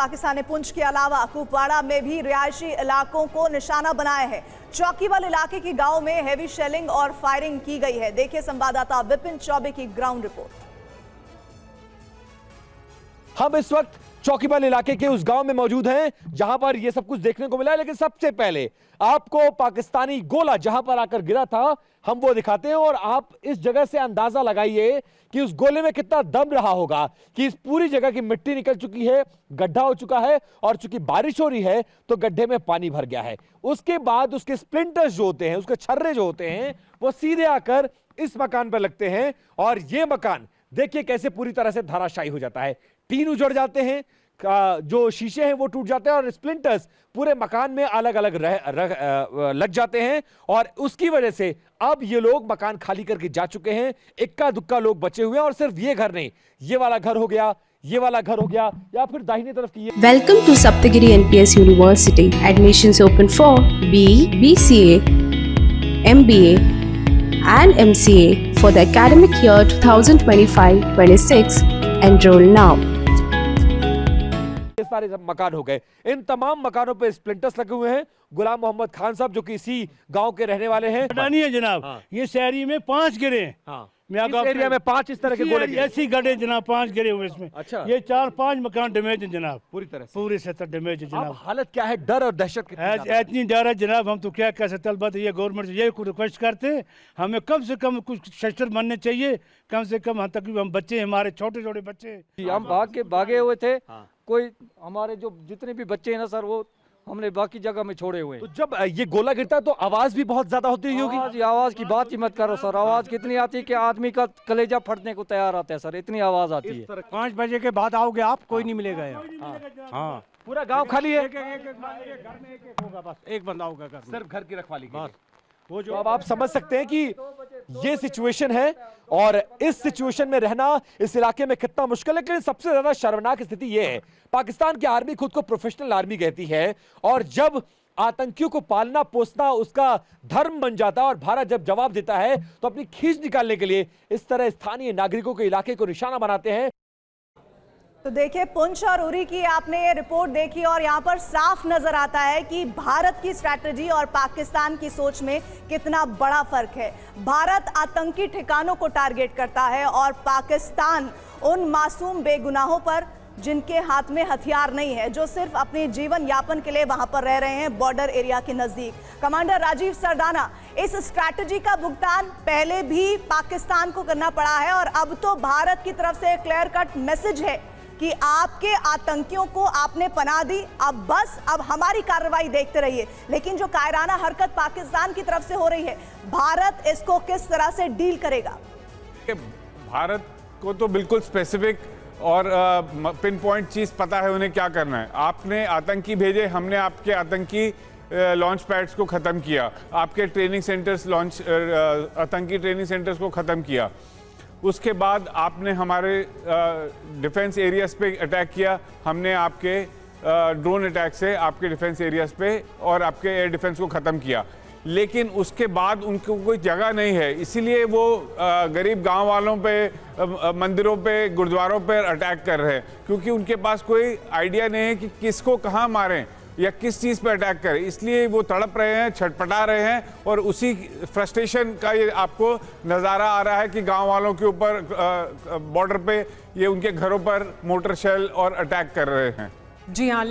पाकिस्तान ने पुंछ के अलावा कुपवाड़ा में भी रिहायशी इलाकों को निशाना बनाया है। चौकीवाल इलाके के गांव में हेवी शेलिंग और फायरिंग की गई है। देखिए संवाददाता विपिन चौबे की ग्राउंड रिपोर्ट। हम इस वक्त चौकीवाल इलाके के उस गांव में मौजूद हैं जहां पर यह सब कुछ देखने को मिला है, लेकिन सबसे पहले आपको पाकिस्तानी गोला जहां पर आकर गिरा था हम वो दिखाते हैं और आप इस जगह से अंदाजा लगाइए कि उस गोले में कितना दम रहा होगा कि इस पूरी जगह की मिट्टी निकल चुकी है, गड्ढा हो चुका है और चूंकि बारिश हो रही है तो गड्ढे में पानी भर गया है। उसके बाद उसके स्प्लिंटर्स जो होते हैं, उसके छर्रे जो होते हैं वो सीधे आकर इस मकान पर लगते हैं और ये मकान देखिए कैसे पूरी तरह से धराशायी हो जाता है। टीन उजड़ जाते हैं, जो शीशे हैं वो टूट जाते हैं और स्प्लिंटर्स पूरे मकान में अलग अलग लग जाते हैं और उसकी वजह से अब ये लोग मकान खाली करके जा चुके हैं। इक्का दुक्का लोग बचे हुए हैं और सिर्फ ये घर नहीं, ये वाला घर हो गया, ये वाला घर हो गया या फिर दाहिनी तरफ की। Welcome to Saptagiri NPS university. Admissions open for BE, BCA, MBA and MCA for the academic year 2025-26. Enroll now. सारे मकान हो गए। इन तमाम मकानों पे स्प्लिंटर्स लगे हुए हैं। गुलाम मोहम्मद खान साहब जो कि इसी गांव के रहने वाले हैं। नहीं है जनाब। हाँ। ये शहरी में 5 गिरे हैं। हाँ। इस एरिया में 5 इस तरह के गोले ऐसी गड्ढे जनाब 5 गिरे हुए इसमें। अच्छा। ये 4-5 मकान डैमेज है जनाब, पूरी तरह से पूरी सतह डैमेज है जनाब। हालत क्या है? डर और दहशत इतनी डर है जनाब, हम तो क्या कह सकते। अलबत्ता ये गवर्नमेंट से ये रिक्वेस्ट करते हैं हमें कम से कम कुछ शेल्टर बनने चाहिए, कम से कम हम बच्चे हमारे छोटे छोटे बच्चे हम भागे हुए थे। कोई हमारे जो जितने भी बच्चे हैं ना सर, वो हमने बाकी जगह में छोड़े हुए हैं। तो जब ये गोला गिरता है तो आवाज भी बहुत ज्यादा होती होगी। आवाज की बात ही मत करो सर। आवाज कितनी आती है कि आदमी का कलेजा फटने को तैयार आता है सर, इतनी आवाज आती है। 5 बजे के बाद आओगे आप, कोई नहीं मिलेगा यहाँ। हाँ, पूरा गांव खाली है। एक घर में एक होगा, बस एक बंदा होगा घर में, सिर्फ घर की रखवाली के लिए। वो जो तो अब आप समझ सकते हैं कि ये सिचुएशन है और इस सिचुएशन में रहना इस इलाके में कितना मुश्किल है। लेकिन सबसे ज्यादा शर्मनाक स्थिति ये है, पाकिस्तान की आर्मी खुद को प्रोफेशनल आर्मी कहती है और जब आतंकियों को पालना पोसना उसका धर्म बन जाता है और भारत जब जवाब देता है तो अपनी खींच निकालने के लिए इस तरह स्थानीय नागरिकों के इलाके को निशाना बनाते हैं। तो देखिए पुंछ और उरी की आपने ये रिपोर्ट देखी और यहाँ पर साफ नजर आता है कि भारत की स्ट्रैटेजी और पाकिस्तान की सोच में कितना बड़ा फर्क है। भारत आतंकी ठिकानों को टारगेट करता है और पाकिस्तान उन मासूम बेगुनाहों पर जिनके हाथ में हथियार नहीं है, जो सिर्फ अपने जीवन यापन के लिए वहां पर रह रहे हैं बॉर्डर एरिया के नजदीक। कमांडर राजीव सरदाना, इस स्ट्रैटेजी का भुगतान पहले भी पाकिस्तान को करना पड़ा है और अब तो भारत की तरफ से क्लियर कट मैसेज है कि आपके आतंकियों को आपने पनाह दी, अब हमारी कार्रवाई देखते रहिए। लेकिन जो कायराना हरकत पाकिस्तान की तरफ से हो रही है, भारत इसको किस तरह से डील करेगा? भारत को तो बिल्कुल स्पेसिफिक और पिन पॉइंट चीज पता है उन्हें क्या करना है। आपने आतंकी भेजे, हमने आपके आतंकी लॉन्च पैड्स को खत्म किया, आपके ट्रेनिंग सेंटर्स आतंकी ट्रेनिंग सेंटर्स को खत्म किया। उसके बाद आपने हमारे डिफेंस एरियाज पे अटैक किया, हमने आपके ड्रोन अटैक से आपके डिफेंस एरियाज पे और आपके एयर डिफेंस को ख़त्म किया। लेकिन उसके बाद उनको कोई जगह नहीं है, इसीलिए वो गरीब गांव वालों पे, मंदिरों पे, गुरुद्वारों पर अटैक कर रहे हैं, क्योंकि उनके पास कोई आइडिया नहीं है कि किसको कहाँ मारें या किस चीज़ पे अटैक करें। इसलिए वो तड़प रहे हैं, छटपटा रहे हैं और उसी फ्रस्ट्रेशन का ये आपको नज़ारा आ रहा है कि गांव वालों के ऊपर बॉर्डर पे ये उनके घरों पर मोटर शेल और अटैक कर रहे हैं। जी हाँ।